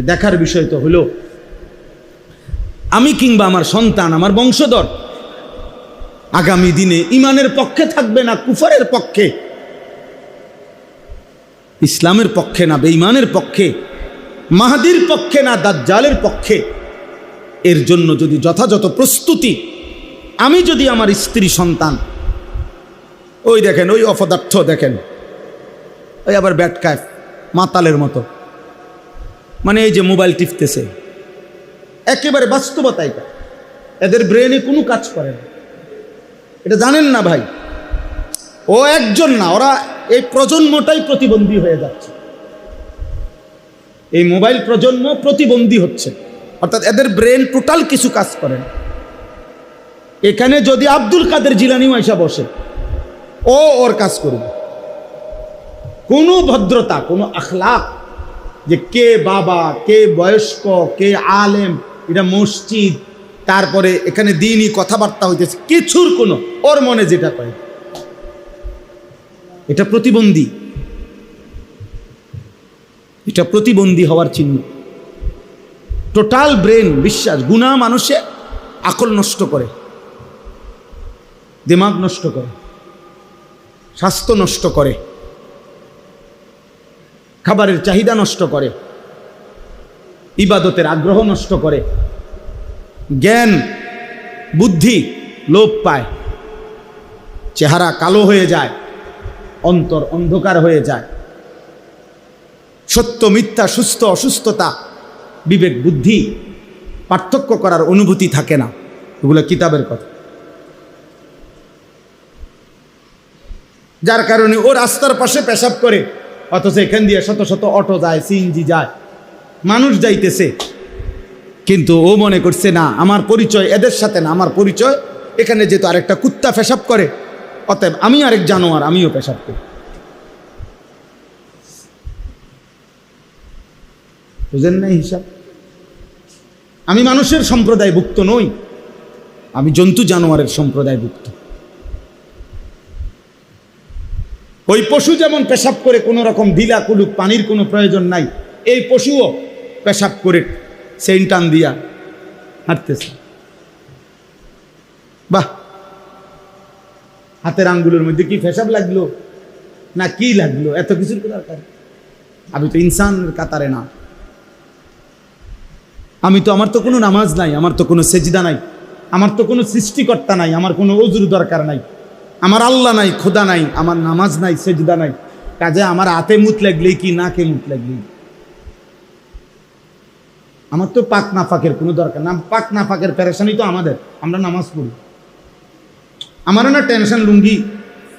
দেখার বিষয় তো হলো আমি কিংবা আমার সন্তান, আমার বংশধর আগামী দিনে ইমানের পক্ষে থাকবে না কুফরের পক্ষে, ইসলামের পক্ষে না বেঈমানের পক্ষে, মাহদির পক্ষে না দাজ্জালের পক্ষে। এর জন্য যদি যথাযথ প্রস্তুতি, আমি যদি আমার স্ত্রী সন্তান, ওই দেখেন ওই অপদার্থ দেখেন, ওই আবার ব্যাটকায় মাতালের মতো, মানে এই যে মোবাইল টিপতেছে, একেবারে বাস্তবতা এটা, এদের ব্রেনে কোনো কাজ করে না, এটা জানেন না ভাই। ও একজন না, ওরা এই প্রজন্মটাই প্রতিবন্ধী হয়ে যাচ্ছে, এই মোবাইল প্রজন্ম প্রতিবন্ধী হচ্ছে, অর্থাৎ এদের ব্রেন টোটাল কিছু কাজ করে না। এখানে যদি আব্দুল কাদের জিলানিও এসে বসে, ও ওর কাজ করবে, কোনো ভদ্রতা, কোনো আখলাক, যে কে বাবা, কে বয়স্ক, কে আলেম, এটা মসজিদ, তারপরে এখানে দিনই কথাবার্তা হইতেছে, কিছুর কোনো, ওর মনে যেটা করে, এটা প্রতিবন্ধী, এটা প্রতিবন্ধী হওয়ার চিহ্ন। টোটাল ব্রেন বিশ্বাস, গুনাহ মানুষে আকল নষ্ট করে, দিমাগ নষ্ট করে, স্বাস্থ্য নষ্ট করে, খাবারের চাহিদা নষ্ট করে, ইবাদতের আগ্রহ নষ্ট করে, জ্ঞান বুদ্ধি লোপ পায়, চেহারা কালো হয়ে যায়, অন্তর অন্ধকার হয়ে যায়, সত্য মিথ্যা, সুস্থ অসুস্থতা, বিবেক বুদ্ধি পার্থক্য করার অনুভূতি থাকে না। এগুলো কিতাবের কথা। যার কারণে ও রাস্তার পাশে পেশাব করে, অথচ এখান দিয়ে শত শত অটো যায়, সিএনজি যায়, মানুষ যাইতেছে, কিন্তু ও মনে করছে না আমার পরিচয় এদের সাথে না, আমার পরিচয় এখানে যেহেতু আরেকটা কুত্তা পেশাব করে, অতএব আমি আরেক জানোয়ার, আমিও পেশাব করি। বুঝেন না হিসাব? আমি মানুষের সম্প্রদায়ভুক্ত নই, আমি জন্তু জানোয়ারের সম্প্রদায়ভুক্ত। ওই পশু যেমন পেশাব করে কোনো রকম ঢিলা কুলুক, পানির কোনো প্রয়োজন নাই, এই পশুও পেশাব করে সেন্ট টান দিয়া হাঁটতেছে। বাহ, হাতের আঙ্গুলের মধ্যে কি পেশাব লাগলো না কি লাগলো, এত কিছুর দরকার? আমি তো ইনসানের কাতারে না, আমি তো, আমার তো কোনো নামাজ নাই, আমার তো কোনো সেজদা নাই, আমার তো কোনো সৃষ্টিকর্তা নাই, আমার কোনো ওযুর দরকার নাই, আমার আল্লাহ নাই, খোদা নাই, আমার নামাজ নাই, সেজদা নাই, কাজে আমার হাতে মুত লাগলেই কি নাকে মুত লাগলেই, আমার তো পাক নাফাকের কোনো দরকার না। পাক নাফাকের পেরেশানি তো আমাদের, আমরা নামাজ পড়ি, আমারও না টেনশন, লুঙ্গি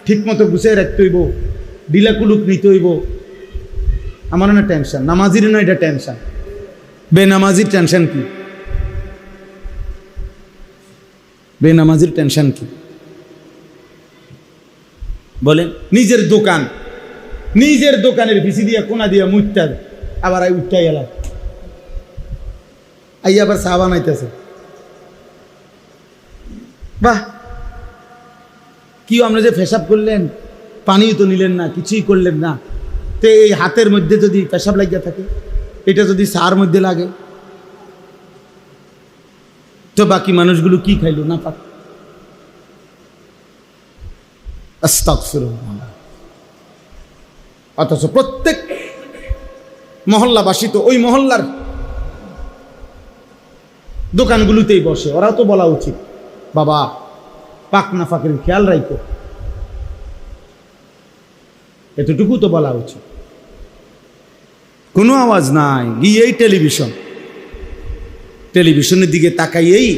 ঠিক মতো গুছিয়ে রাখতে হইব, ডিলা কুলুক নিতে হইব, আমারও না টেনশন। নামাজির না এটা টেনশন, বেনামাজির টেনশন কি? বেনামাজির টেনশন কি বলেন? নিজের দোকান, নিজের দোকানের পিছি দিয়া কোনা দিয়া মুইটা, আবার উঠটাই এলাম, আই আবার চা বানাইতেছে। বাহ, কি আপনি যে পেশাব করলেন, পানিও তো নিলেন না, কিছুই করলেন না, তো এই হাতের মধ্যে যদি পেশাব লাগিয়া থাকে, এটা যদি সার মধ্যে লাগে, তো বাকি মানুষগুলো কি খাইলো না পাক? আস্তাগফিরুল্লাহ। অথচ প্রত্যেক মহল্লাবাসী তো ওই মহল্লার দোকানগুলোতেই বসে, ওরাও তো বলা উচিত বাবা পাক না ফাঁকের খেয়াল রাখো, এতটুকু তো বলা উচিত। কোনো আওয়াজ নাই, গিয়েই টেলিভিশনের দিকে তাকাইয়েই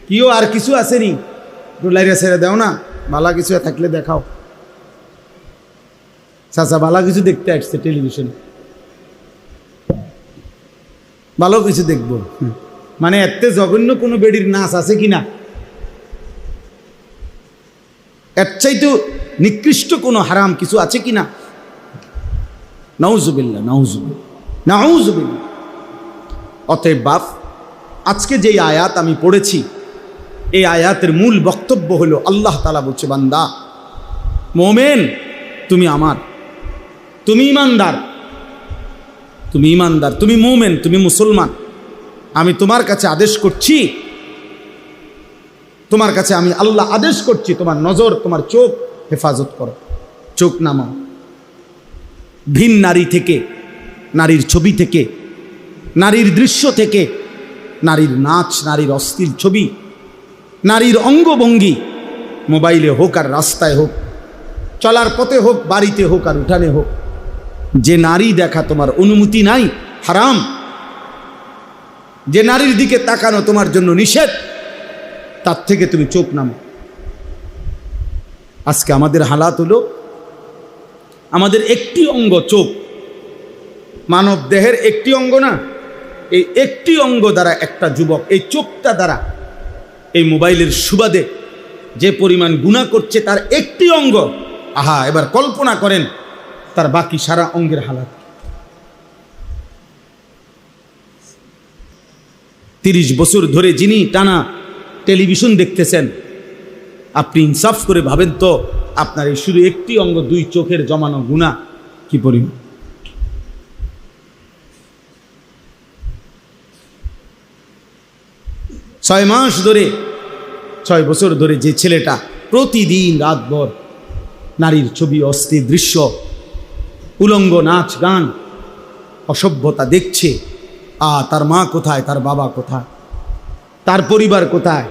কিও আর কিছু আসেনি, লাইরা ছেড়ে দাও না, ভালো কিছু থাকলে দেখাও। চাচা ভালো কিছু দেখতে আসছে টেলিভিশনে, ভালো কিছু দেখবো, মানে এতে জঘন্য কোনো বেডির নাচ আছে কিনা, এর চাইতে নিকৃষ্ট কোনো হারাম কিছু আছে কিনা? নাউজুবিল্লাহ, নাউজুবিল্লাহ। অতএব বাপ, আজকে যে আয়াত আমি পড়েছি, এই আয়াতের মূল বক্তব্য হলো আল্লাহ তাআলা বলছে, বান্দা মোমেন তুমি আমার, তুমি ইমানদার, তুমি ইমানদার, তুমি মুমিন, তুমি মুসলমান। আমি তোমার কাছে আদেশ করছি, তোমার কাছে আমি আল্লাহ আদেশ করছি, তোমার নজর, তোমার চোখ হেফাজত করো, চোখ নামাও। ভিন নারী থেকে, নারীর ছবি থেকে, নারীর দৃশ্য থেকে, নারীর নাচ, নারীর অশ্লীল ছবি, নারীর অঙ্গভঙ্গি, মোবাইলে হোক আর রাস্তায় হোক, চলার পথে হোক, বাড়িতে হোক আর উঠানে হোক, যে নারী দেখা তোমার অনুমতি নাই, হারাম। যে নারীর দিকে তাকানো তোমার জন্য নিষেধ, তার থেকে তুমি চোখ নামো। আজকে আমাদের হালাত হলো, আমাদের একটি অঙ্গ চোখ, মানব দেহের একটি অঙ্গ না, এই একটি অঙ্গ দ্বারা একটা যুবক এই চোখটা দ্বারা এই মোবাইলের সুবাদে যে পরিমাণ গুনাহ করছে, তার একটি অঙ্গ। আহা, এবার কল্পনা করেন তার বাকি সারা অঙ্গের হালাত। 30 বছর ধরে যিনি টানা টেলিভিশন দেখতেছেন, আপনি ইনসাফ করে ভাবেন তো, আপনার এই শুধু একটি অঙ্গ, 2 চোখের জমানো গুনাহ কি পরিমাণ। ছয় মাস ধরে, 6 বছর ধরে যে ছেলেটা প্রতিদিন রাতভর নারীর ছবি, অশ্লীল দৃশ্য, উলঙ্গ নাচ গান, অসভ্যতা দেখছে, তার মা কোথায়, তার বাবা কোথায়, তার পরিবার কোথায়,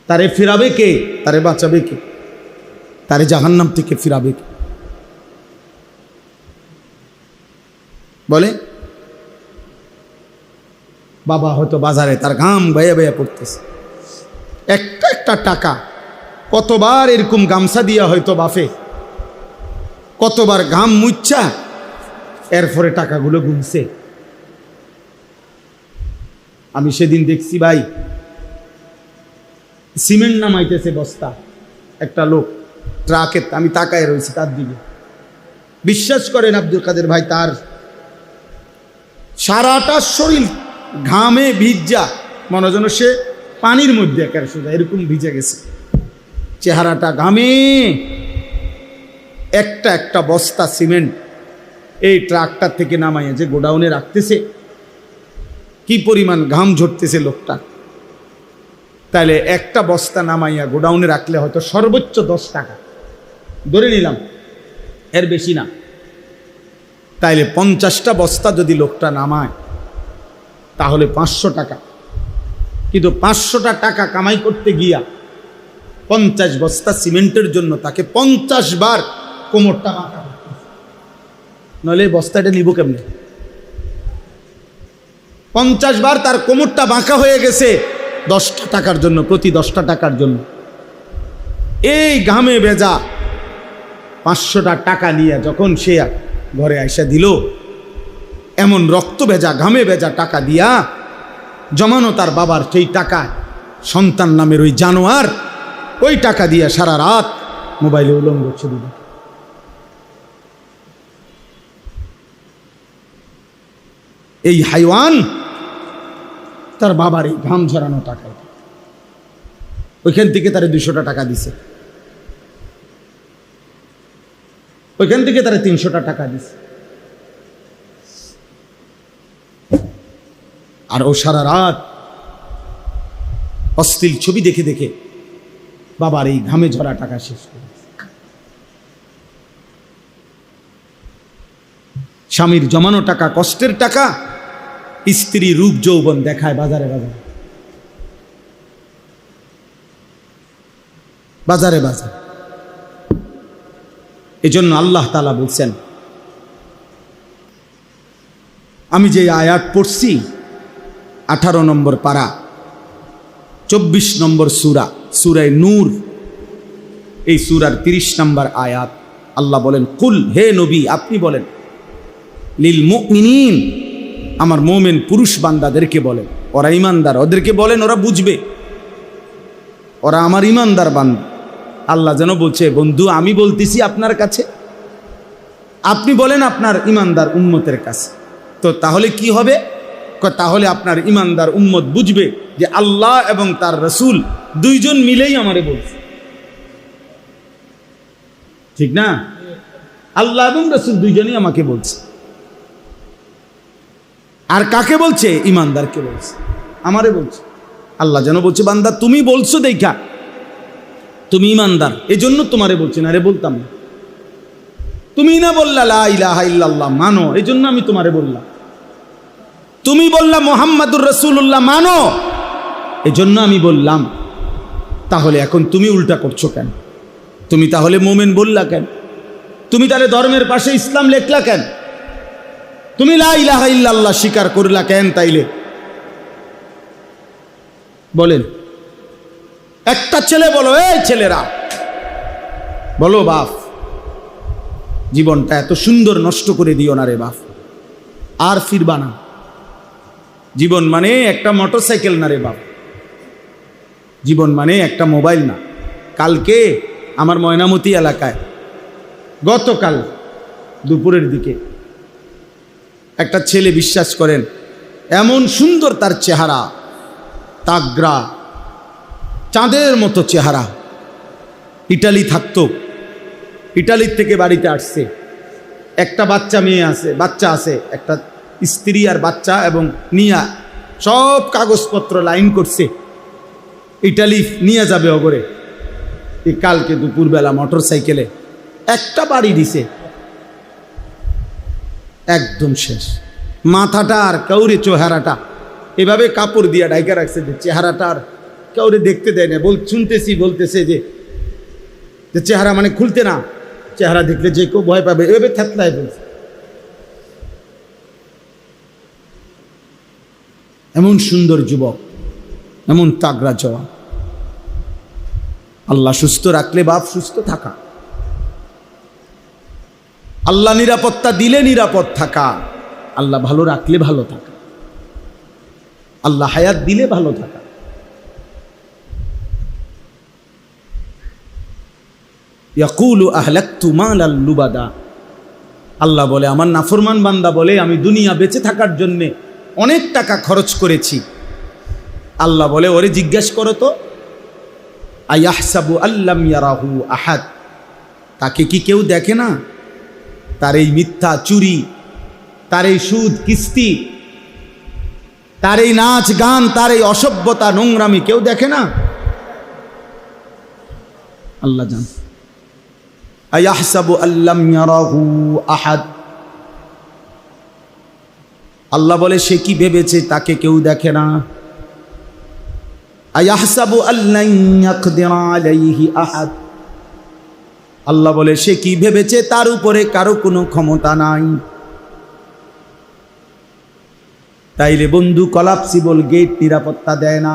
তারে ফিরাবে কে, তারে বাঁচাবে কে, তারে জাহান্নাম থেকে ফিরাবে কে? বলে বাবা হয়তো বাজারে তার ঘাম বাইয়া বাইয়া পড়তেছে, একটা একটা টাকা, কতবার এরকম গামছা দিয়া হয়তো বাফে, কতবার ঘাম মুচ্ছা এরপরে টাকাগুলো গুনছে। আমি সেদিন দেখছি ভাই, সিমেন্ট নামাইতেছে বস্তা, একটা লোক ট্রাকে, আমি তাকায় রয়েছি তার দিকে। বিশ্বাস করেন আব্দুল কাদের ভাই, তার সারাটা শরীর ঘামে ভিজা, মনে যেন সে পানির মধ্যে একের সোজা এরকম ভিজে গেছে, চেহারাটা ঘামে। একটা একটা বস্তা সিমেন্ট এই ট্রাকটার থেকে নামাইয়া যে গোডাউনে রাখতেছে, কি পরিমাণ ঘাম ঝরতেছে লোকটা। তাইলে একটা বস্তা নামাইয়া গোডাউনে রাখলে হয়তো সর্বোচ্চ 10 টাকা ধরে নিলাম, এর বেশি না। তাইলে 50টা বস্তা যদি লোকটা নামায় তাহলে 500 টাকা। কিন্তু 500টা টাকা কামাই করতে গিয়া 50 বস্তা সিমেন্টের জন্য তাকে 50 বার কোমরটা বাঁকা করতে, নইলে বস্তাটা নিব কেমনে? 50 বার তার কোমরটা বাঁকা হয়ে গেছে 10টা টাকার জন্য, প্রতি 10টা টাকার জন্য। এই ঘামে ভেজা 500টা টাকা নিয়ে যখন সে ঘরে আইসা দিল, এমন রক্ত ভেজা ঘামে ভেজা টাকা দিয়া জমানো তার বাবার সেই টাকা, সন্তান নামের ওই জানোয়ার ওই টাকা দিয়া সারা রাত মোবাইলে উলঙ্গ ছবি দেখে। এই হাইওয়ান তার বাবার এই ঘাম ঝরানো টাকায়, ওইখান থেকে তারে 200টা টাকা দিছে, ওইখান থেকে তারে 300টা টাকা দিছে। আর ও সারা রাত অশ্লীল ছবি দেখে দেখে বাবার এই ঘামে ঝরা টাকা শেষ করে। স্বামীর জমানো টাকা, কষ্টের টাকা, স্ত্রী রূপ যৌবন দেখায় বাজারে বাজারে, বাজারে বাজারে। এজন্য আল্লাহ তাআলা বলছেন, আমি যে আয়াত পড়ছি 18 নম্বর পারা 24 নম্বর সূরা, সূরায়ে নূর, এই সূরার 30 নম্বর আয়াত। আল্লাহ বলেন, কুল, হে নবী আপনি বলেন, লিল মুমিনিন, আমার মোমেন পুরুষ বান্দাদেরকে বলেন, ওরা ইমানদার, ওদেরকে বলেন, ওরা বুঝবে, ওরা আমার ইমানদার বান্দা। আল্লাহ যেন বলছে, বন্ধু আমি বলতেছি আপনার কাছে, আপনি বলেন আপনার ইমানদার উম্মতের কাছে। তো তাহলে কি হবে? তাহলে আপনার ইমানদার উম্মত বুঝবে যে আল্লাহ এবং তার রসুল দুইজন মিলেই আমারে বলছে, ঠিক না? আল্লাহ এবং রাসূল দুইজনই আমাকে বলছে। আর কাকে বলছে? ইমানদারকে বলছে, আমারে বলছে। আল্লাহ যেন বলছে, বান্দা তুমি বলছো দেখা তুমি ইমানদার, এই জন্য তোমারে বলছি, না রে বলতাম না। তুমি না বললা লা ইলাহা ইল্লাল্লাহ মানো, এই জন্য আমি তোমারে বললাম। তুমি বললা মুহাম্মাদুর রাসূলুল্লাহ মানো, এই জন্য আমি বললাম। তাহলে এখন তুমি উল্টা করছো কেন? তুমি তাহলে মোমেন বললা কেন? তুমি তাহলে ধর্মের পাশে ইসলাম লেখলা কেন? তুমি লা ইলাহা ইল্লাল্লাহ স্বীকার করলা কেন? তাইলে বলেন, একটা ছেলে বলো, এই ছেলেরা বলো, বাপ জীবনটা এত সুন্দর নষ্ট করে দিও না রে বাপ, আর ফিরবা না। জীবন মানে একটা মোটরসাইকেল না রে বাপ, জীবন মানে একটা মোবাইল না। কালকে আমার ময়নামতি এলাকায় গতকাল দুপুরের দিকে একটা ছেলে, বিশ্বাস করেন এমন সুন্দর তার চেহারা, তাগড়া চাঁদের মতো চেহারা, ইটালি থাকতো, ইটালির থেকে বাড়িতে আসছে। একটা বাচ্চা আছে, একটা স্ত্রী আর বাচ্চা, এবং নিয়া সব কাগজপত্র লাইন করছে, ইটালি নিয়ে যাবে অগরে। এই কালকে দুপুরবেলা মোটর সাইকেলে একটা বাড়ি দিছে, একদম শেষ। মাথাটা আর কাউরে চেহারাটা এভাবে কাপড় দিয়া ঢাইকা রাখছে যে চেহারাটা আর কাউরে দেখতে দেয় না। বলতেছে যে চেহারা মানে খুলতে না, চেহারা দেখলে যে কেউ ভয় পাবে, এভাবে থেতলায় বলছে। এমন সুন্দর যুবক, এমন তাগড়া জওয়ান। আল্লাহ সুস্থ রাখলে বাপ সুস্থ থাকা, আল্লাহ নিরাপত্তা দিলে নিরাপদ থাকা, আল্লাহ ভালো রাখলে ভালো থাকা, আল্লাহ হায়াত দিলে ভালো থাকা। ইয়াকুলু আহলাকতু মালাল লুবাদা, আল্লাহ বলে, আমার নাফরমান বান্দা বলে আমি দুনিয়া বেঁচে থাকার জন্যে অনেক টাকা খরচ করেছি। আল্লাহ বলে, ওরে জিজ্ঞেস করো তো, আয়াহসাবু আল্লাম ইয়ারাহু আহাদ, তাকে কি কেউ দেখে না? তার এই মিথ্যা চুরি, তার এই সুদ কিস্তি, তার এই নাচ গান, তার এই অসভ্যতা নোংরামি কেউ দেখে না? আল্লাহ জান। আয়াহসাবু আল্লাম ইয়ারাহু আহাদ, আল্লাহ বলে সে কি ভেবেছে তাকে কেউ দেখে না? আয়াহসাবু আল্লান ইয়াকদিরা আলাইহি আহাদ, আল্লাহ বলে সে কি ভেবেছে তার উপরে কারো কোনো ক্ষমতা নাই। তাইলে বন্ধু, কলাপসিবল গেট নিরাপত্তা দেয় না,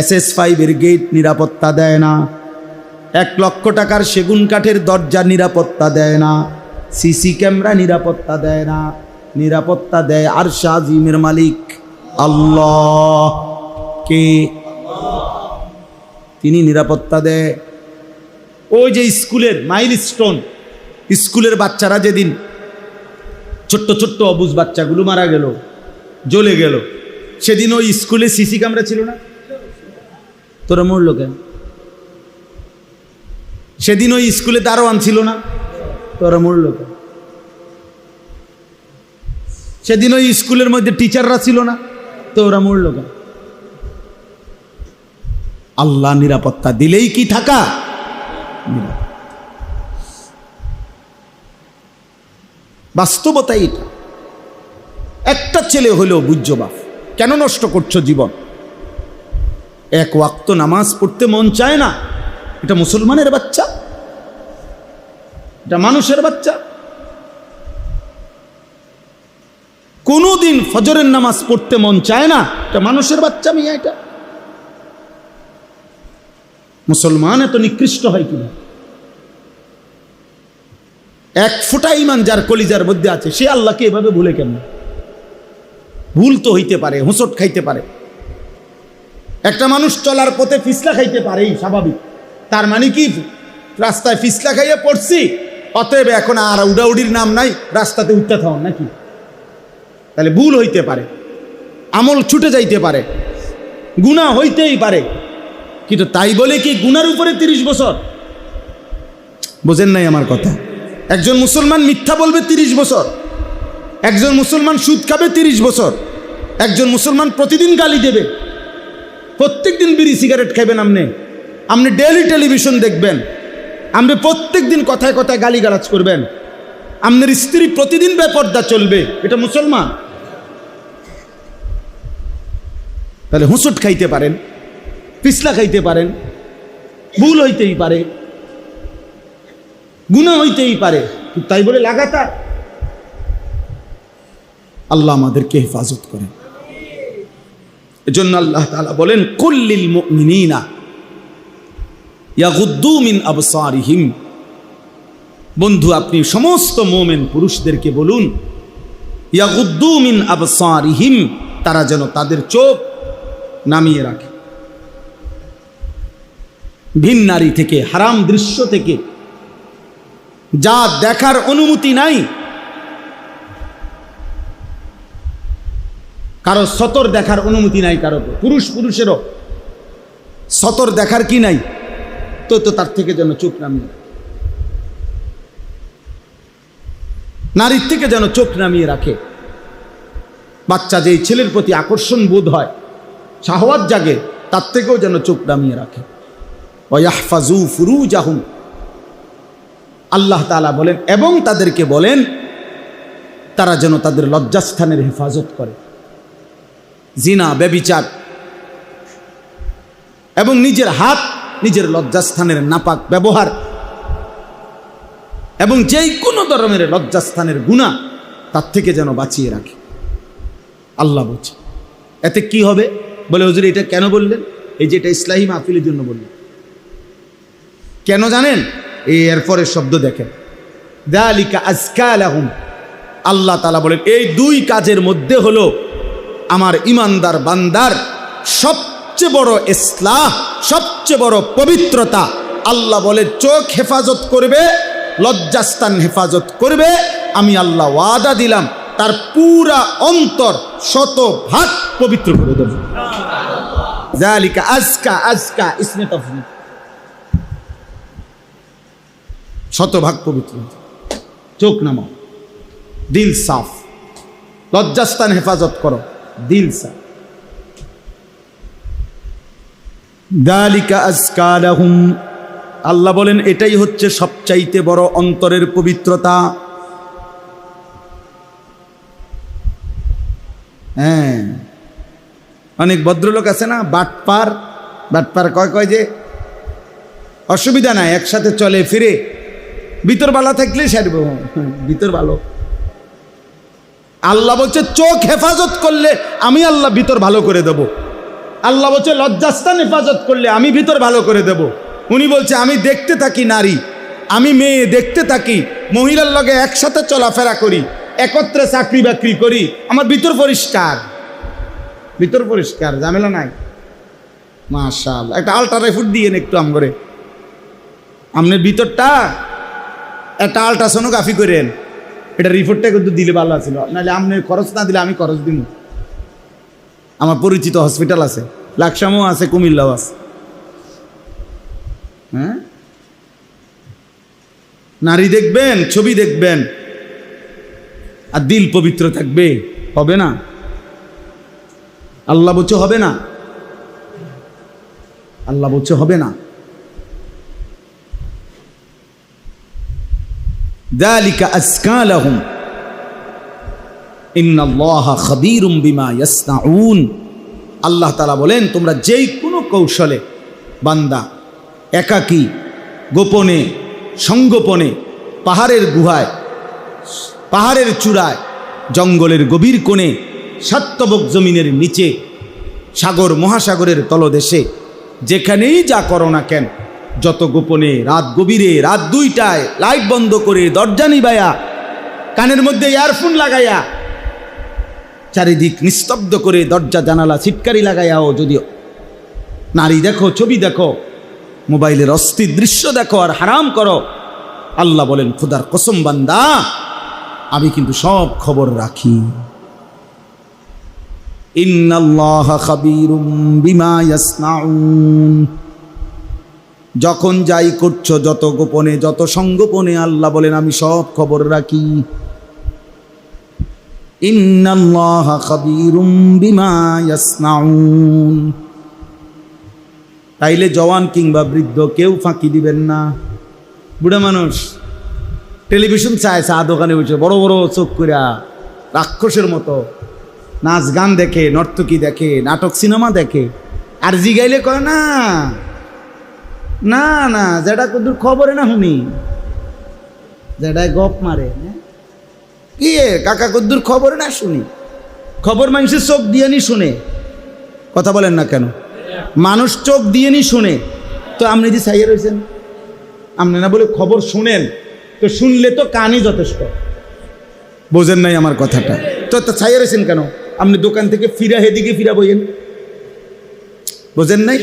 SS5 এর গেট নিরাপত্তা দেয় না, 1 লক্ষ টাকার সেগুন কাঠের দরজা নিরাপত্তা দেয় না, সিসি ক্যামেরা নিরাপত্তা দেয় না। নিরাপত্তা দেয় আরশ আজিমের মালিক আল্লাহ। কে? তিনি নিরাপত্তা দেয়। ওই যে স্কুলের মাইলস্টোন, স্কুলের বাচ্চারা যেদিন ছোট্ট ছোট্ট অবুজ বাচ্চাগুলো মারা গেল, জ্বলে গেল, সেদিন ওই স্কুলে সিসি ক্যামেরা ছিল না? তোরা মরল কেন? সেদিন ওই স্কুলে দারোয়ান ছিল না? তোরা মরল কেন? সেদিন ওই স্কুলের মধ্যে টিচাররা ছিল না? তো ওরা মরল কেন? আল্লাহ নিরাপত্তা দিলেই কি থাকা? বাস্তবতা এটা। একটা ছেলে হলেও বুঝছো বাপ, কেন নষ্ট করছো জীবন? 1 ওয়াক্ত নামাজ পড়তে মন চায় না, এটা মুসলমানের বাচ্চা, এটা মানুষের বাচ্চা। কোনোদিন ফজরের নামাজ পড়তে মন চায় না, এটা মানুষের বাচ্চা। মিয়া, এটা মুসলমান এত নিকৃষ্ট হয় কিনা? 1 ফোঁটা ঈমান যার কলিজার মধ্যে আছে, সে আল্লাহকে এভাবে ভুলে কেমন? ভুল তো হইতে পারে, হোঁচট খাইতে পারে। একটা মানুষ চলার পথে ফিসলা খাইতে পারেই স্বাভাবিক। তার মানে কি রাস্তায় ফিসলা খাইয়ে পড়ছি, অতএব এখন আর উড়াউড়ির নাম নাই, রাস্তাতে উঠতে থাকুন নাকি? তাহলে ভুল হইতে পারে, আমল ছুটে যাইতে পারে, গুনাহ হইতেই পারে, কিন্তু তাই বলে কি গুনার উপরে 30 বছর? বোঝেন নাই আমার কথা? একজন মুসলমান মিথ্যা বলবে 30 বছর, একজন মুসলমান সুদ খাবে 30 বছর, একজন মুসলমান প্রতিদিন গালি দেবে, প্রত্যেক দিন বিড়ি সিগারেট খাবেন, আপনি ডেইলি টেলিভিশন দেখবেন, আপনি প্রত্যেক দিন কথায় কথায় গালিগালাজ করবেন, আপনার স্ত্রী প্রতিদিন বেপর্দা চলবে, এটা মুসলমান? তাহলে হুঁসুট খাইতে পারেন, পিছলা খাইতে পারেন, ভুল হইতেই পারে, গুনাহ হইতেই পারে, তাই বলে লাগাতার? আল্লাহ আমাদেরকে হেফাজত করেন। এজন্য আল্লাহ তাআলা বলেন, কুল্লিল মুমিনিনা ইয়াগুদ্দু মিন আবসারিহিম। বন্ধু, আপনি সমস্ত মুমিন পুরুষদেরকে বলুন, ইয়াগুদ্দু মিন আবসারিহিম, তারা যেন তাদের চোখ নামিয়ে রাখে ভিন নারী থেকে, হারাম দৃশ্য থেকে, যা দেখার অনুমতি নাই। কারো সতর দেখার অনুমতি নাই, কারো পুরুষেরও সতর দেখার কি নাই, তো তার থেকে যেন চোখ নামিয়ে, নারীর থেকে যেন চোখ নামিয়ে রাখে। বাচ্চা যেই ছেলের প্রতি আকর্ষণ বোধ হয়, শাহওয়াত জাগে, তার থেকেও যেন চোখ নামিয়ে রাখে। ওয়াহফাজু ফুরুজাহুম, আল্লাহ তাআলা বলেন, এবং তাদেরকে বলেন তারা যেন তাদের লজ্জাস্থানের হেফাজত করে। জিনা, ব্যভিচার এবং নিজের হাত নিজের লজ্জাস্থানের নাপাক ব্যবহার এবং যেই কোনো ধরনের লজ্জাস্থানের গুনাহ, তার থেকে যেন বাঁচিয়ে রাখে। আল্লাহ বলছে, এতে কি হবে? বলে, হুজুর এটা কেন বললেন? এই যে এটা ইসলাহি মাহফিলের জন্য বললেন। কেন জানেন? এরপরে শব্দ দেখেন, যালিকা আজকা লাহুম। আল্লাহ তাআলা বলেন, এই দুই কাজের মধ্যে হলো আমার ইমানদার বান্দার সবচেয়ে বড় ইসলাহ, সবচেয়ে বড় পবিত্রতা। আল্লাহ বলে, চোখ হেফাজত করবে, লজ্জাস্থান হেফাজত করবে, আমি আল্লাহ ওয়াদা দিলাম তার পুরা অন্তর 100% পবিত্র করে দেব। যালিকা আজকা, আজকা ইসমে তাফসীর, 100% পবিত্র। চোখ নামাও, দিল সাফ, লজ্জাস্থান হেফাজত করো, দিল সাফ। যালিকা আজকা লাহুম, আল্লাহ বলেন এটাই হচ্ছে সবচাইতে বড় অন্তরের পবিত্রতা। হ্যাঁ, অনেক ভদ্রলোক আছে না, বাটপার কয় যে অসুবিধা নাই, একসাথে চলে ফিরে, ভিতর ভালো থাকলে সারব, ভিতর ভালো। আল্লাহ বলছে চোখ হেফাজত করলে আমি আল্লাহ ভিতর ভালো করে দেব। আল্লাহ বলছে লজ্জাস্থান হেফাজত করলে আমি ভিতর ভালো করে দেব। উনি বলছে আমি দেখতে থাকি নারী, আমি মেয়ে দেখতে থাকি, মহিলার লগে একসাথে চলাফেরা করি, একত্রে চাকরি বাকরি করি, আমার ভিতর পরিষ্কার, ভিতর পরিষ্কার, ঝামেলা নাই। মাশাআল্লাহ, একটা আল্ট্রাসাউন্ড দিয়ে একটু আমগরে, আপনার ভিতরটা একটা আল্ট্রাসোনোগ্রাফি করেন, এটা রিপোর্টটা কিন্তু দিলে ভালো আছিল, নাহলে আপনি খরচ না দিলে আমি খরচ দিব। আমার পরিচিত হসপিটাল আছে, লাকসামও আছে, কুমিল্লাও আছে। হ্যাঁ, নারী দেখবেন, ছবি দেখবেন, আর দিল পবিত্র থাকবে, হবে না? আল্লাহ বলছে হবে না, আল্লাহ বলছে হবে না। যালিকা আজকা লাহুম ইন্নাল্লাহা খাবীরুম বিমা ইয়াসনাউন। আল্লাহ তাআলা বলেন, তোমরা যেই কোনো কৌশলে বান্দা একাকী, গোপনে, সংগোপনে, পাহাড়ের গুহায়, পাহাড়ের চূড়ায়, জঙ্গলের গভীর কোণে, সাত্যবক জমিনের নিচে, সাগর মহাসাগরের তলদেশে, যেখানেই যা করো না কেন, যত গোপনে, রাত গভীরে, রাত 2টায় লাইট বন্ধ করে, দরজা নিবাইয়া, কানের মধ্যে ইয়ারফোন লাগাইয়া, চারিদিক নিস্তব্ধ করে, দরজা জানালা ছিটকারি লাগাইয়াও যদি নারী দেখো, ছবি দেখো, মোবাইলের অস্থির দৃশ্য দেখো আর হারাম করো, আল্লাহ বলেন খোদার কসম বান্দা, আমি কিন্তু সব খবর রাখি। ইন্নাল্লাহা খাবীরুম বিমা ইয়াসনাউন। যখন যাই করছো, যত গোপনে যত সংগোপনে, আল্লাহ বলেন আমি সব খবর রাখি। ইন্নাল্লাহা খাবীরুম বিমা ইয়াসনাউন। তাইলে জওয়ান কিংবা বৃদ্ধ কেউ ফাঁকি দিবেন না। বুড়া মানুষ টেলিভিশন চায়, চা দোকানে বসে বড় বড় চোখ কইরা রাক্ষসের মতো নাচ গান দেখে, নর্তকী দেখে, নাটক সিনেমা দেখে, আর জিগাইলে কয় না না না, যেটা কদুর খবরে না শুনি, যেটাই গপ মারে কি কাকা কদ্দুর খবরে না শুনি। খবর মানুষের চোখ দিয়ে নি শুনে, কথা বলেন না কেন? মানুষ চোখ দিয়ে নি শুনে। তো আপনি যে চাইয়ে রয়েছেন, আপনি না বলে খবর শুনেন, তো শুনলে তো কানই যথেষ্ট। বোঝেন নাই আমার কথাটা? তো চাইয়ে রয়েছেন কেন? আপনি দোকান থেকে ফিরা এদিকে ফিরা বইয়েন, বোঝেন নাই?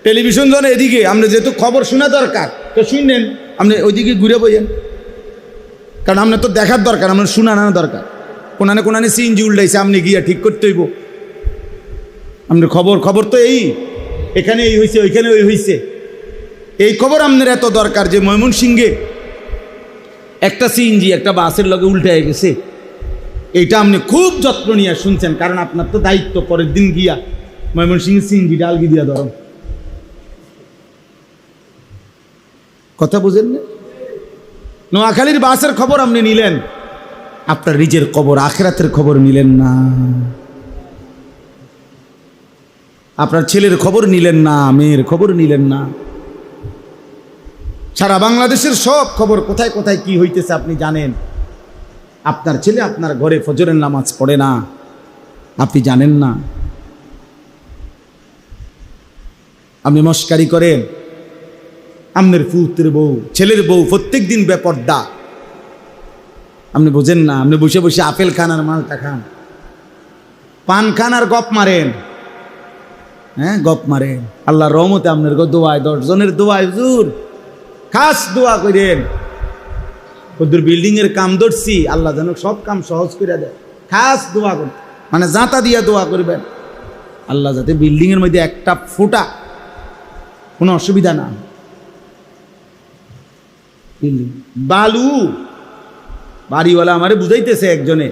টেলিভিশন যখন এদিকে, আপনি যেহেতু খবর শোনা দরকার তো শুনলেন, আপনি ওইদিকে ঘুরে বইয়েন। কারণ আপনার তো দেখার দরকার, আপনার শোনানো দরকার। কোনানে কোনানে সিএনজি উল্টাইছে, আপনি গিয়া ঠিক করতে হইব। আপনার খবর তো এই, এখানে এই হয়েছে, ওইখানে ওই হয়েছে, এই খবর আপনার এত দরকার যে ময়মনসিংহে একটা সিএনজি একটা বাসের লগে উল্টায় গেছে, এইটা আপনি খুব যত্ন নিয়ে শুনছেন। কারণ আপনার তো দায়িত্ব পরের দিন গিয়া ময়মনসিংহে সিএনজি ডালগি দিয়া ধরো। কথা বুঝেন না? নোয়াখালীর বাসের খবর আপনি নিলেন, আপনার নিজের খবর আখিরাতের খবর নিলেন না। আপনার ছেলের খবর নিলেন না, মেয়ের খবর নিলেন না। সারা বাংলাদেশের সব খবর কোথায় কোথায় কি হইতেছে আপনি জানেন। আপনার ছেলে আপনার ঘরে ফজরের নামাজ পড়ে না, আপনি জানেন না। আপনি মস্কারি করেন, আপনার পুত্রের বউ ছেলের বউ প্রত্যেক দিন বেপর্দা, আপনি বোঝেন না। আপনি বসে বসে আপেল খান আর মালটা খান, পান খান আর গপ মারেন। হ্যাঁ, গপ মারেন। আল্লাহর রহমতে আপনার দোয়ায় 10 জনের দোয়ায় হুজুর খাস দোয়া করেন। ওদের বিল্ডিং এর কাম ধরছি, আল্লাহ যেন সব কাম সহজ করে দেয়। খাস দোয়া করতে, মানে জাঁতা দিয়া দোয়া করবেন, আল্লাহ যাতে বিল্ডিং এর মধ্যে একটা ফোঁটা কোনো অসুবিধা না। বালু বাড়িওয়ালা আমারে বুঝাইতেছে একজনে,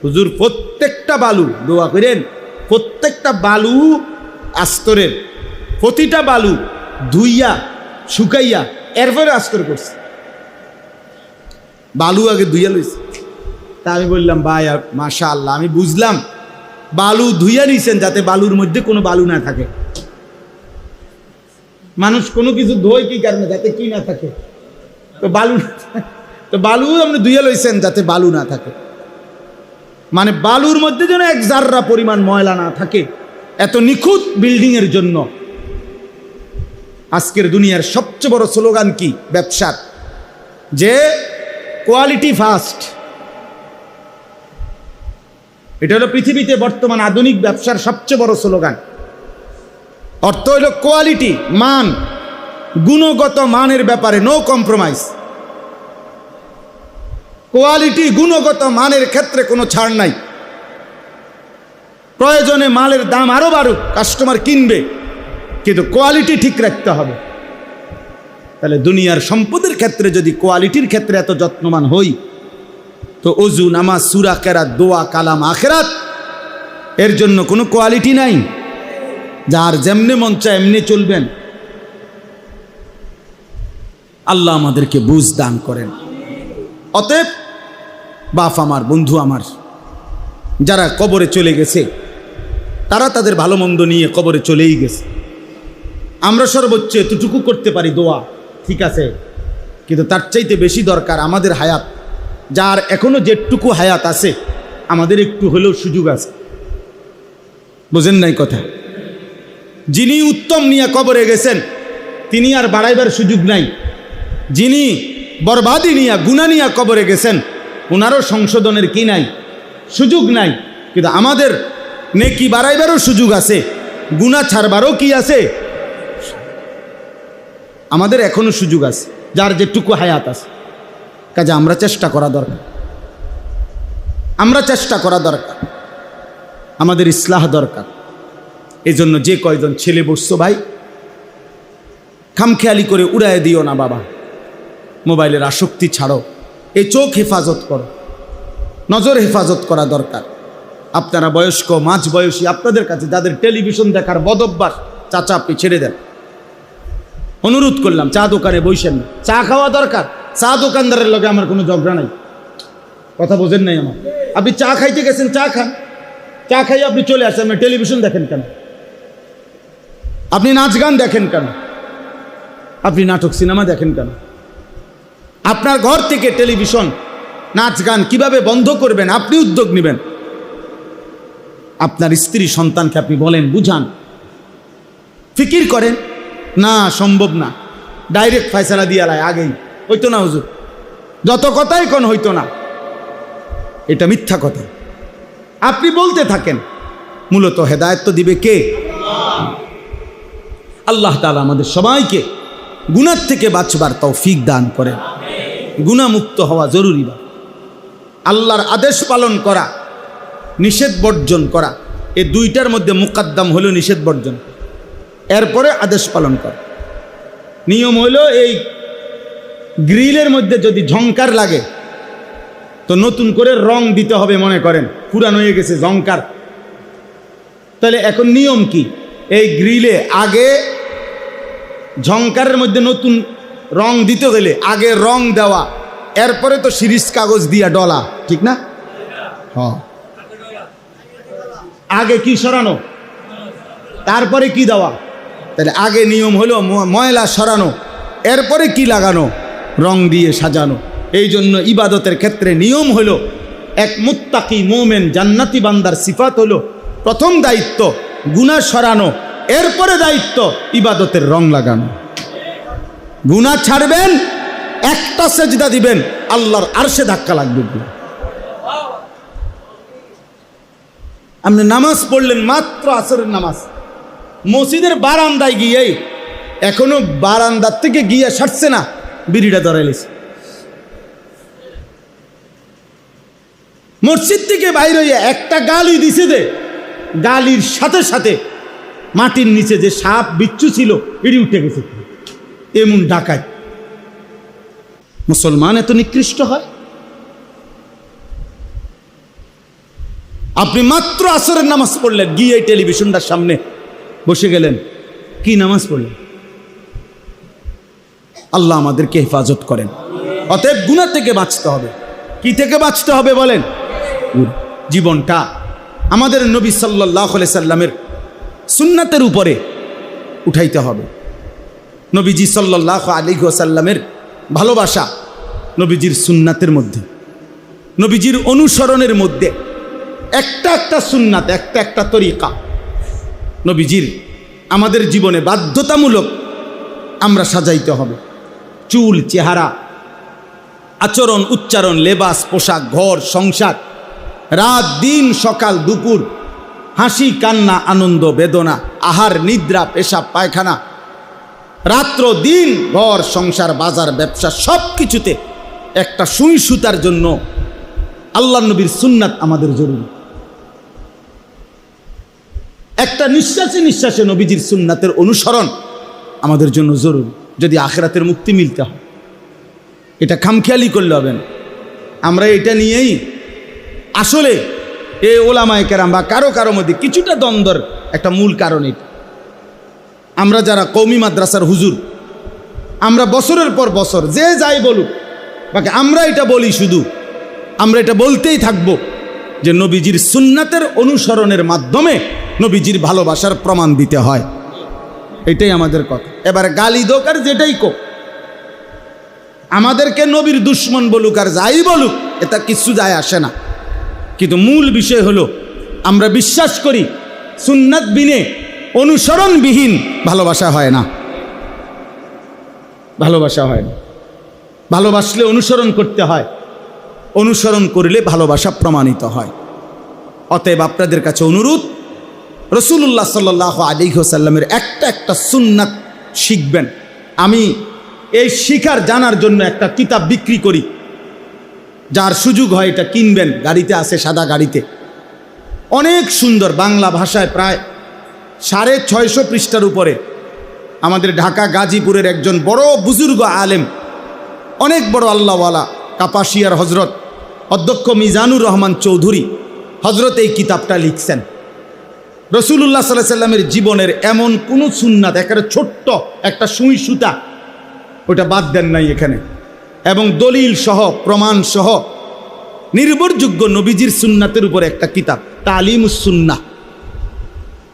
হুজুর প্রত্যেকটা বালু দোয়া করেন, প্রত্যেকটা বালু আস্তরের, প্রতিটা বালু ধুইয়া শুকাইয়া এরপরে আস্তর করছে। বালু আগে ধুইয়া লইছে। তা আমি বললাম ভাই মাশাআল্লাহ, আমি বুঝলাম বালু ধুইয়া নিছেন যাতে বালুর মধ্যে কোনো বালু না থাকে। মানুষ কোনো কিছু ধোয় কি কারণে? যাতে কি না থাকে। তো বালু আপনি ধুইয়া লইছেন যাতে বালু না থাকে, মানে বালুর মধ্যে যেন এক জাররা পরিমাণ ময়লা না থাকে। এত নিখুঁত বিল্ডিং এর জন্য আজকের দুনিয়ার সবচেয়ে বড় স্লোগান কি? ব্যবসার, যে কোয়ালিটি ফার্স্ট। এটা হলো পৃথিবীতে বর্তমান আধুনিক ব্যবসার সবচেয়ে বড় স্লোগান। অর্থ হলো কোয়ালিটি, মান, গুণগত মানের ব্যাপারে নো কম্প্রোমাইজ। কোয়ালিটি, গুণগত মানের ক্ষেত্রে কোনো ছাড় নাই। প্রয়োজনে মালের দাম আরো বাড়ুক, কাস্টমার কিনবে, কিন্তু কোয়ালিটি ঠিক রাখতে হবে। তাহলে দুনিয়ার সম্পদের ক্ষেত্রে যদি কোয়ালিটির ক্ষেত্রে এত যত্নবান হই, তো ওযু, নামাজ, সূরা, কেরাত, দোয়া, কালাম, আখিরাত এর জন্য কোনো কোয়ালিটি নাই। যার যেমনে মন চায় এমনি চলবেন। আল্লাহ আমাদেরকে বুঝ দান করেন। অতএব বাপ আমার, বন্ধু আমার, যারা কবরে চলে গেছে তারা তাদের ভালো মন্দ নিয়ে কবরে চলেই গেছে। আমরা সর্বোচ্চ এতটুকু করতে পারি দোয়া, ঠিক আছে, কিন্তু তার চাইতে বেশি দরকার আমাদের হায়াত। যার এখনো যেটুকু হায়াত আছে, আমাদের একটু হলেও সুযোগ আছে। বোঝেন নাই কথা? যিনি উত্তম নিয়ে কবরে গেছেন তিনি আর বাড়াইবার সুযোগ নাই। যিনি বরবাদি নিয়া, গুনাহ নিয়া কবরে গেছেন, ওনারও সংশোধনের কি নাই? সুযোগ নাই। কিন্তু আমাদের নেকি বাড়াইবারও সুযোগ আছে, গুনাহ ছাড়বারও কি আছে? আমাদের এখনো সুযোগ আছে, যার যেটুকু হায়াত আছে। কাজে আমরা চেষ্টা করা দরকার, আমরা চেষ্টা করা দরকার, আমাদের ইসলাহ দরকার। এই জন্য যে কয়জন ছেলে বসছো ভাই, খামখেয়ালি করে উড়ায় দিও না বাবা। মোবাইলের আসক্তি ছাড়ো, এই চোখ হেফাজত করো, নজর হেফাজত করা দরকার। আপনারা বয়স্ক মাঝ বয়সী, আপনাদের কাছে যাদের টেলিভিশন দেখার বদভ্যাস, চাচা আপনি ছেড়ে দেন। অনুরোধ করলাম, চা দোকানে বসেন না, চা খাওয়া দরকার। চা দোকানদারের লগে আমার কোনো ঝগড়া নাই, কথা বোঝেন নাই আমার। আপনি চা খাইতে গেছেন, চা খান, চা খাইয়ে আপনি চলে আসেন। আপনি টেলিভিশন দেখেন কেন? আপনি নাচ গান দেখেন কেন? আপনি নাটক সিনেমা দেখেন কেন? আপনার ঘর থেকে টেলিভিশন নাচ গান কিভাবে বন্ধ করবেন আপনি উদ্যোগ নেবেন। আপনার স্ত্রী সন্তানকে আপনি বলেন, বুঝান, ফিকির করেন। না, সম্ভব না, ডাইরেক্ট ফয়সালা দিয়ে আলায়, আগেই হইতো না হুজুর, যত কথাই কোন হইতো না, এটা মিথ্যা কথা। আপনি বলতে থাকেন, মূলত হেদায়েত তো দিবে কে? আল্লাহ তাআলা আমাদের সবাইকে গুনাহ থেকে বাঁচবার তৌফিক দান করেন। গুনাহমুক্ত হওয়া জরুরি। আল্লাহর আদেশ পালন করা, নিষেধ বর্জন করা, এই দুইটার মধ্যে মুকদ্দম হলো নিষেধ বর্জন, এরপরে আদেশ পালন করা। নিয়ম হলো এই গ্রিলের মধ্যে যদি ঝংকার লাগে তো নতুন করে রং দিতে হবে। মনে করেন পুরানো হয়ে গেছে ঝংকার, তাহলে এখন নিয়ম কি? এই গ্রিলে আগে ঝংকারের মধ্যে নতুন রং দিতে গেলে আগে রং দেওয়া, এরপরে তো শিরিষ কাগজ দিয়া ডলা, ঠিক না? হ্যাঁ, আগে কি সরানো, তারপরে কি দেওয়া। তাহলে আগে নিয়ম হলো ময়লা সরানো, এরপরে কি লাগানো, রং দিয়ে সাজানো। এই জন্য ইবাদতের ক্ষেত্রে নিয়ম হলো, এক মুত্তাকি মুমিন জান্নাতি বান্দার সিফাত হলো প্রথম দায়িত্ব গুনাহ সরানো, এরপরে দায়িত্ব ইবাদতের রং লাগানো। গুনাহ ছাড়বেন, একটা সেজদা দিবেন, আল্লাহর আরশে ধাক্কা লাগবে। আপনি নামাজ পড়লেন, মাত্র আসরের নামাজ, মসজিদের বারান্দায় গিয়ে, এখনো বারান্দার থেকে গিয়ে সারছে না, বিড়িটা ধরাইলেছে। মসজিদ থেকে বাইরে হইয়া একটা গালি দিছে, দে গালির সাথে সাথে মাটির নিচে যে সাপ বিচ্ছু ছিল এটি উঠে গেছে। এমন ডাকায় মুসলমান এত নিকৃষ্ট হয়? আপনি মাত্র আসরের নামাজ পড়লেন, গিয়ে টেলিভিশনটার সামনে বসে গেলেন, কি নামাজ পড়লেন? আল্লাহ আমাদেরকে হেফাজত করেন। অতএব গুনাহ থেকে বাঁচতে হবে। কি থেকে বাঁচতে হবে বলেন? জীবনটা আমাদের নবী সাল্লাল্লাহু আলাইহি সাল্লামের সুন্নাতের উপরে উঠাইতে হবে। নবীজি সাল্লাল্লাহু আলাইহি ওয়াসাল্লামের ভালোবাসা নবীজির সুন্নাতের মধ্যে, নবীজির অনুসরণের মধ্যে একটা একটা সুন্নাত, একটা একটা তরিকা নবীজির আমাদের জীবনে বাধ্যতামূলক আমরা সাজাইতে হবে। চুল, চেহারা, আচরণ, উচ্চারণ, লেবাস, পোশাক, ঘর, সংসার, রাত দিন, সকাল দুপুর, হাসি কান্না, আনন্দ বেদনা, আহার নিদ্রা, পেশাব পায়খানা, রাত্র দিন, ঘর সংসার, বাজার ব্যবসা, সব কিছুতে একটা সুই সুতার জন্য আল্লাহ নবীর সুন্নাত আমাদের জরুরি। একটা নিঃশ্বাসে নিঃশ্বাসে নবীজির সুন্নাতের অনুসরণ আমাদের জন্য জরুরি, যদি আখিরাতের মুক্তি মিলতে হয়। এটা খামখেয়ালি করলে হবে না। আমরা এটা নিয়েই আসলে এই ওলামায়ে কেরাম বা কারো কারো মধ্যে কিছুটা দ্বন্দ্বের একটা মূল কারণ এটা। আমরা যারা কওমি মাদ্রাসার হুজুর, আমরা বছরের পর বছর যে যাই বলুক, বাকি আমরা এটা বলি, শুধু আমরা এটা বলতেই থাকবো যে নবীজির সুন্নাতের অনুসরণের মাধ্যমে নবীজির ভালোবাসার প্রমাণ দিতে হয়। এটাই আমাদের কথা। এবার গালি দোক আর যেটাই কোক, আমাদেরকে নবীর দুশ্মন বলুক আর যাই বলুক, এটা কিছু যায় আসে না। কিন্তু মূল বিষয় হলো আমরা বিশ্বাস করি সুন্নাত বিনে, অনুসরণবিহীন ভালোবাসা হয় না। ভালোবাসা হয় না। ভালোবাসলে অনুসরণ করতে হয়, অনুসরণ করলে ভালোবাসা প্রমাণিত হয়। অতএব আপনাদের কাছে অনুরোধ, রাসূলুল্লাহ সাল্লাল্লাহু আলাইহি ওয়াসাল্লামের একটা একটা সুন্নাত শিখবেন। আমি এই শিখার জানার জন্য একটা কিতাব বিক্রি করি, যার সুযোগ হয় এটা কিনবেন। গাড়িতে আছে, সাদা গাড়িতে, অনেক সুন্দর বাংলা ভাষায়, প্রায় 650 পৃষ্ঠার উপরে আমাদের ঢাকা গাজীপুরের একজন বড় বুজুর্গ আলেম, অনেক বড় আল্লাহওয়ালা, কাপাসিয়ার হজরত অধ্যক্ষ মিজানুর রহমান চৌধুরী হজরত এই কিতাবটা লিখছেন। রসুলুল্লাহ সাল্লাল্লাহু আলাইহি সাল্লামের জীবনের এমন কোনো সুন্নাত, একেবারে ছোট্ট একটা সুই সুতা, ওটা বাদ দেন নাই এখানে, এবং দলিল সহ প্রমাণ সহ নির্ভরযোগ্য নবীজির সুন্নাতের উপর একটা কিতাব, তালিমুস সুন্নাহ।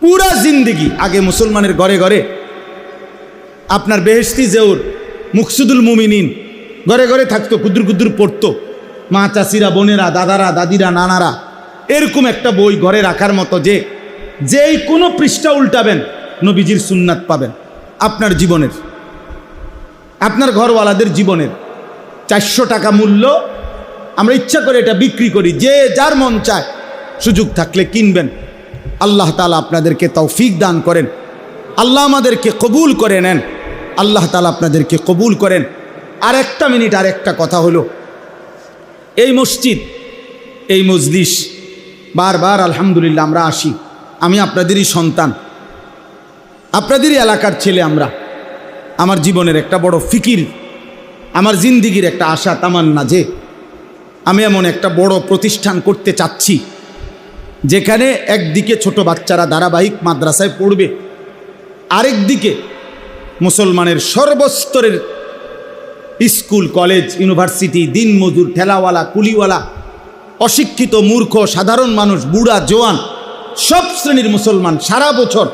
পুরা জিন্দেগি আগে মুসলমানের ঘরে ঘরে আপনার বেহেশতি জেউর, মুকসুদুল মুমিনিন ঘরে ঘরে থাকতো, কুদুর কুদুর পড়তো, মা চাষিরা, বোনেরা, দাদারা, দাদিরা, নানারা, এরকম একটা বই ঘরে রাখার মতো যে যেই কোনো পৃষ্ঠা উল্টাবেন নবীজির সুন্নাত পাবেন আপনার জীবনের, আপনার ঘরওয়ালাদের জীবনের। 400 টাকা মূল্য, আমরা ইচ্ছা করে এটা বিক্রি করি, যে যার মন চায় সুযোগ থাকলে কিনবেন। আল্লাহ তাআলা আপনাদেরকে তৌফিক দান করেন, আল্লাহ আমাদেরকে কবুল করে নেন, আল্লাহ তাআলা আপনাদেরকে কবুল করেন। আর একটা মিনিট, আর একটা কথা হলো, এই মসজিদ, এই মজলিস বারবার আলহামদুলিল্লাহ আমরা আসি, আমি আপনাদেরই সন্তান, আপনাদেরই এলাকার ছেলে আমরা। আমার জীবনের একটা বড় ফিকির, আমার জিন্দিগির একটা আশা তামান্না যে আমি এমন একটা বড় প্রতিষ্ঠান করতে চাচ্ছি যেখানে একদিকে ছোট বাচ্চারা ধারাবাহিক মাদ্রাসায় পড়বে, আরেক দিকে মুসলমানের সর্বস্তরের স্কুল, কলেজ, ইউনিভার্সিটি, দিন মজুর, ঠেলাওয়ালা, কুলিওয়ালা, অশিক্ষিত, মূর্খ, সাধারণ মানুষ, বুড়া, জোয়ান, সব শ্রেণীর মুসলমান সারা বছর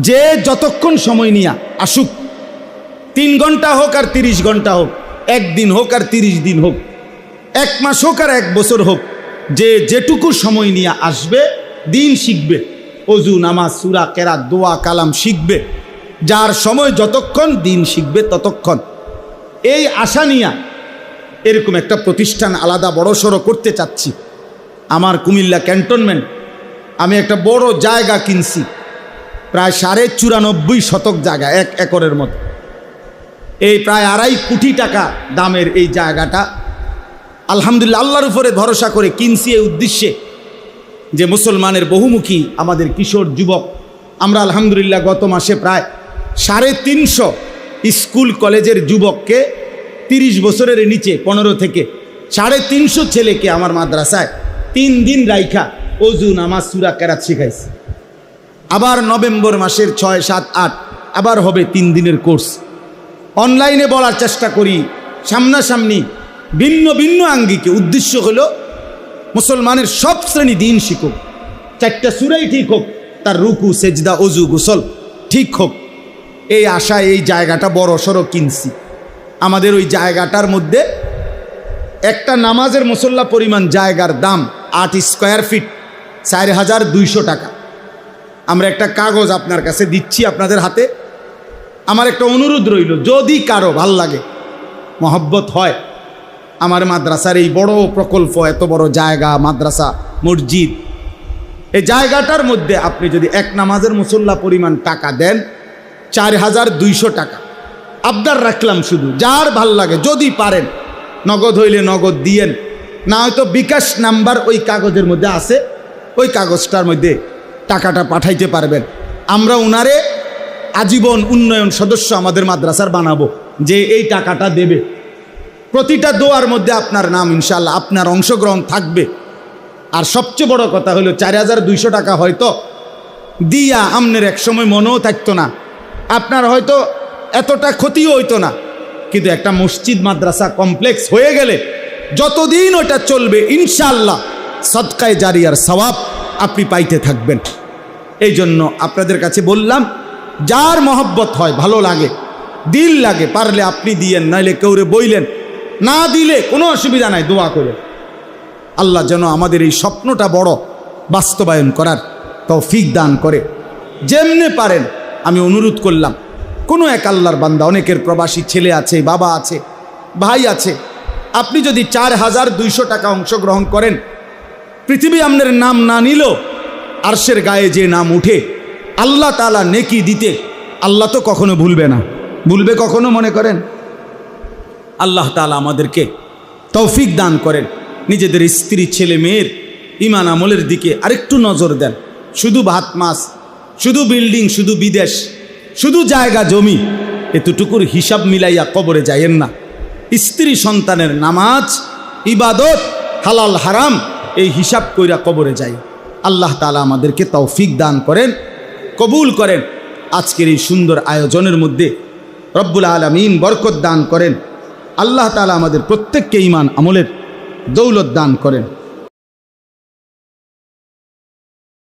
যে যতক্ষণ সময় নিয়ে আসুক, 3 ঘন্টা হোক আর 30 ঘন্টা হোক, 1 দিন হোক আর 30 দিন হোক, 1 মাস হোক আর 1 বছর হোক, যে যেটুকু সময় নিয়ে আসবে দিন শিখবে, অজু, নামাজ, সূরা, কেরাত, দোয়া, কালাম শিখবে, যার সময় যতক্ষণ দিন শিখবে ততক্ষণ। এই আশা নিয়ে এরকম একটা প্রতিষ্ঠান আলাদা বড়সড় করতে চাচ্ছি। আমার কুমিল্লা ক্যান্টনমেন্ট, আমি একটা বড় জায়গা কিনছি, প্রায় 94.5 শতক জায়গা, 1 একরের মতো। এই প্রায় 2.5 কোটি টাকা দামের এই জায়গাটা আলহামদুলিল্লাহ আল্লাহর উপরে ভরসা করে কিনছি এই উদ্দেশ্যে যে মুসলমানের বহুমুখী আমাদের কিশোর যুবক, আমরা আলহামদুলিল্লাহ গত মাসে প্রায় 350 স্কুল কলেজের যুবককে, 30 বছরের নিচে 15 থেকে 350 ছেলেকে আমার মাদ্রাসায় 3 দিন রাইখা অজু, নামাজ, সূরা, কেরাত শিখাইছি। আবার নভেম্বর মাসের 6, 7, 8 আবার হবে 3 দিনের কোর্স। অনলাইনে বলার চেষ্টা করি, সামনাসামনি ভিন্ন ভিন্ন আঙ্গিকে। উদ্দেশ্য হলো মুসলমানের সব শ্রেণী দিন শিখুক, 4টা সূরাই ঠিক হোক, তার রুকু, সেজদা, অজু, গোসল ঠিক হোক। এই আশায় এই জায়গাটা বড় সড়ো কিনছি। আমাদের ওই জায়গাটার মধ্যে একটা নামাজের মুসল্লা পরিমাণ জায়গার দাম 8 স্কোয়ার ফিট, 4200 টাকা। আমরা একটা কাগজ আপনার কাছে দিচ্ছি, আপনাদের হাতে। আমার একটা অনুরোধ রইল, যদি কারো ভাল লাগে, মহব্বত হয়, আমার মাদ্রাসার এই বড় প্রকল্প, এত বড় জায়গা, মাদ্রাসা, মসজিদ, এই জায়গাটার মধ্যে আপনি যদি এক নামাজের মুসল্লা পরিমাণ টাকা দেন, 4200 টাকা আবদার রাখলাম। শুধু যার ভাল লাগে, যদি পারেন নগদ হইলে নগদ দিয়েন, না হয়তো বিকাশ নাম্বার ওই কাগজের মধ্যে আছে, ওই কাগজটার মধ্যে টাকাটা পাঠাইতে পারবেন। আমরা উনারে আজীবন উন্নয়ন সদস্য আমাদের মাদ্রাসার বানাবো, যে এই টাকাটা দেবে। প্রতিটা দোয়ার মধ্যে আপনার নাম ইনশাআল্লাহ, আপনার অংশগ্রহণ থাকবে। আর সবচেয়ে বড় কথা হলো 4200 টাকা হয়তো দিয়া আমনের এক সময় মনেও থাকতো না, আপনার হয়তো এতটা ক্ষতিও হইতো না, কিন্তু একটা মসজিদ, মাদ্রাসা কমপ্লেক্স হয়ে গেলে যতদিন ওটা চলবে ইনশাআল্লাহ সদকায়ে জারিয়ার সওয়াব আপনি পাইতে থাকবেন। এই জন্য আপনাদের কাছে বললাম, যার মহব্বত হয়, ভালো লাগে, দিল লাগে, পারলে আপনি দিয়েন, নাইলে কেউরে বইলেন, না দিলে কোনো অসুবিধা নাই, দোয়া করে আল্লাহ যেন আমাদের এই স্বপ্নটা বড় বাস্তবায়ন করার তৌফিক দান করে। যেমনে পারেন আমি অনুরোধ করলাম, কোনো এক আল্লাহর বান্দা, অনেকের প্রবাসী ছেলে আছে, বাবা আছে, ভাই আছে, আপনি যদি 4200 টাকা অংশগ্রহণ করেন, পৃথিবী আপনার নাম না নিলেও আরশের গায়ে যে নাম উঠে, আল্লাহ তাআলা নেকি দিতে, আল্লাহ তো কখনো ভুলবে না। ভুলবে কখনো মনে করেন? আল্লাহ তাআলা আমাদেরকে তৌফিক দান করেন, নিজেদের স্ত্রী, ছেলে মেয়ের ঈমান আমলের দিকে আরেকটু নজর দেন। শুধু ভাত মাছ, শুধু বিল্ডিং, শুধু বিদেশ, শুধু জায়গা জমি এতটুকুর হিসাব মিলাইয়া কবরে যাইয়েন না। স্ত্রী সন্তানের নামাজ, ইবাদত, হালাল হারাম এই হিসাব কইরা কবরে যাই। আল্লাহ তাআলা আমাদেরকে তৌফিক দান করেন, কবুল করেন। আজকের এই সুন্দর আয়োজনের মধ্যে রব্বুল আলামিন বরকত দান করেন। আল্লাহ তাআলা আমাদের প্রত্যেককে ঈমান আমলের দৌলত দান করেন।